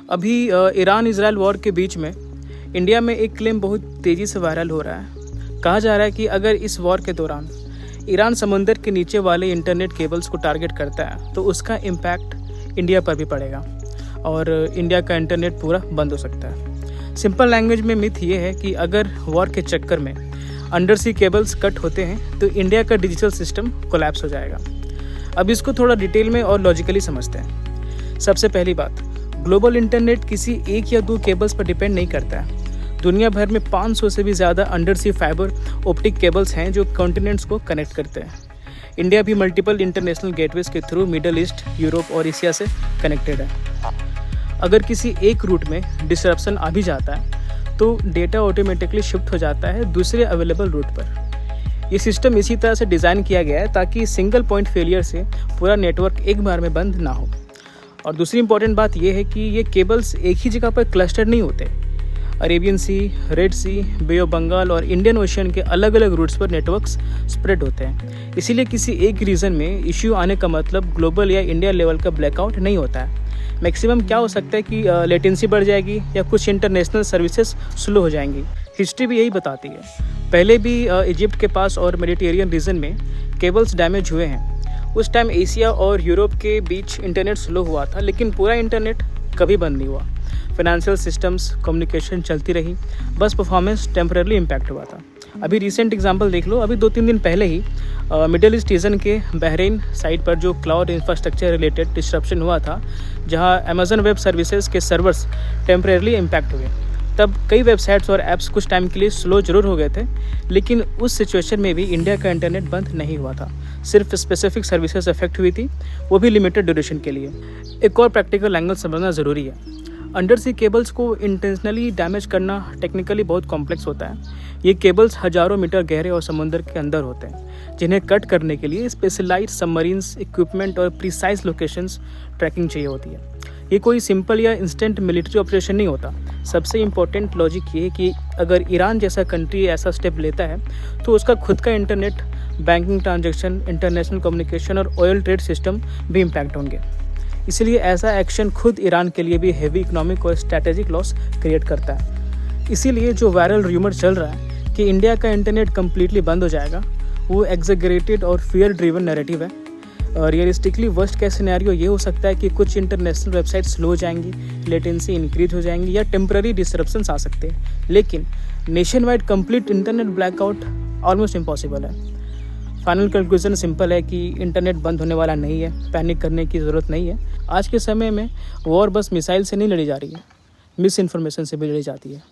अभी Iran Israel war के बीच में इंडिया में एक क्लेम बहुत तेज़ी से वायरल हो रहा है। कहा जा रहा है कि अगर इस वॉर के दौरान ईरान समुंदर के नीचे वाले इंटरनेट केबल्स को टारगेट करता है तो उसका इम्पैक्ट इंडिया पर भी पड़ेगा और इंडिया का इंटरनेट पूरा बंद हो सकता है। सिंपल लैंग्वेज में मिथ ये है कि अगर वॉर के चक्कर में अंडर सी केबल्स कट होते हैं तो इंडिया का डिजिटल सिस्टम कोलैप्स हो जाएगा। अब इसको थोड़ा डिटेल में और लॉजिकली समझते हैं। सबसे पहली बात, ग्लोबल इंटरनेट किसी एक या दो केबल्स पर डिपेंड नहीं करता है। दुनिया भर में 500 से भी ज़्यादा under sea fibre optic cables हैं जो कॉन्टिनेंट्स को कनेक्ट करते हैं। इंडिया भी मल्टीपल इंटरनेशनल गेटवेज के थ्रू मिडल ईस्ट, यूरोप और एशिया से कनेक्टेड है। अगर किसी एक रूट में डिसरप्शन आ भी जाता है तो डेटा ऑटोमेटिकली शिफ्ट हो जाता है दूसरे अवेलेबल रूट पर। ये सिस्टम इसी तरह से डिज़ाइन किया गया है ताकि सिंगल पॉइंट फेलियर से पूरा नेटवर्क एक बार में बंद ना हो। और दूसरी इंपॉर्टेंट बात यह है कि ये केबल्स एक ही जगह पर क्लस्टर नहीं होते। Arabian sea, red sea, bay of Bengal और इंडियन ओशन के अलग अलग रूट्स पर नेटवर्क्स स्प्रेड होते हैं। इसीलिए किसी एक रीजन में इश्यू आने का मतलब ग्लोबल या इंडिया लेवल का ब्लैकआउट नहीं होता है। मैक्सिमम क्या हो सकता है कि लेटेंसी बढ़ जाएगी या कुछ इंटरनेशनल सर्विसेज स्लो हो जाएंगी। हिस्ट्री भी यही बताती है। पहले भी इजिप्ट के पास और मेडिटेरियन रीजन में केबल्स डैमेज हुए हैं। उस टाइम एशिया और यूरोप के बीच इंटरनेट स्लो हुआ था, लेकिन पूरा इंटरनेट कभी बंद नहीं हुआ। फाइनेंशियल सिस्टम्स, कम्युनिकेशन चलती रही, बस परफॉर्मेंस टेम्परेली इम्पैक्ट हुआ था। अभी रिसेंट एग्जांपल देख लो, अभी 2-3 दिन पहले ही मिडिल ईस्ट रीजन के बहरीन साइड पर जो क्लाउड इंफ्रास्ट्रक्चर रिलेटेड डिस्ट्रप्शन हुआ था, जहां अमेजन वेब सर्विसेज के सर्वर्स टेम्परेली इम्पैक्ट हुए। तब कई वेबसाइट्स और ऐप्स कुछ टाइम के लिए स्लो जरूर हो गए थे, लेकिन उस सिचुएशन में भी इंडिया का इंटरनेट बंद नहीं हुआ था। सिर्फ स्पेसिफिक सर्विसेज अफेक्ट हुई थी, वो भी लिमिटेड ड्यूरेशन के लिए। एक और प्रैक्टिकल एंगल समझना ज़रूरी है। अंडर सी केबल्स को इंटेंशनली डैमेज करना टेक्निकली बहुत कॉम्प्लेक्स होता है। ये केबल्स हज़ारों मीटर गहरे और समुद्र के अंदर होते हैं, जिन्हें कट करने के लिए स्पेशलाइज्ड सबमरीन्स, इक्विपमेंट और प्रिसाइज लोकेशंस ट्रैकिंग चाहिए होती है। ये कोई सिंपल या इंस्टेंट मिलिट्री ऑपरेशन नहीं होता। सबसे इम्पोर्टेंट लॉजिक ये है कि अगर ईरान जैसा कंट्री ऐसा स्टेप लेता है तो उसका खुद का internet, banking transaction, international communication और ऑयल ट्रेड सिस्टम भी इम्पैक्ट होंगे। इसलिए ऐसा एक्शन खुद ईरान के लिए भी हेवी इकोनॉमिक और स्ट्रैटेजिक लॉस क्रिएट करता है। इसीलिए जो वायरल र्यूमर चल रहा है कि इंडिया का इंटरनेट कम्प्लीटली बंद हो जाएगा, वो एग्जैगरेटेड और फियर ड्रिवन नैरेटिव है। रियलिस्टिकली वर्स्ट केस सिनेरियो ये हो सकता है कि कुछ इंटरनेशनल वेबसाइट स्लो हो जाएंगी, लेटेंसी इंक्रीज हो जाएंगी या टेम्पररी डिसरप्शंस आ सकते हैं, लेकिन nation wide complete internet blackout almost impossible है। फाइनल कंक्लूजन सिंपल है कि इंटरनेट बंद होने वाला नहीं है, पैनिक करने की ज़रूरत नहीं है। आज के समय में वॉर बस मिसाइल से नहीं लड़ी जा रही है, मिस इन्फॉर्मेशन से भी लड़ी जाती है।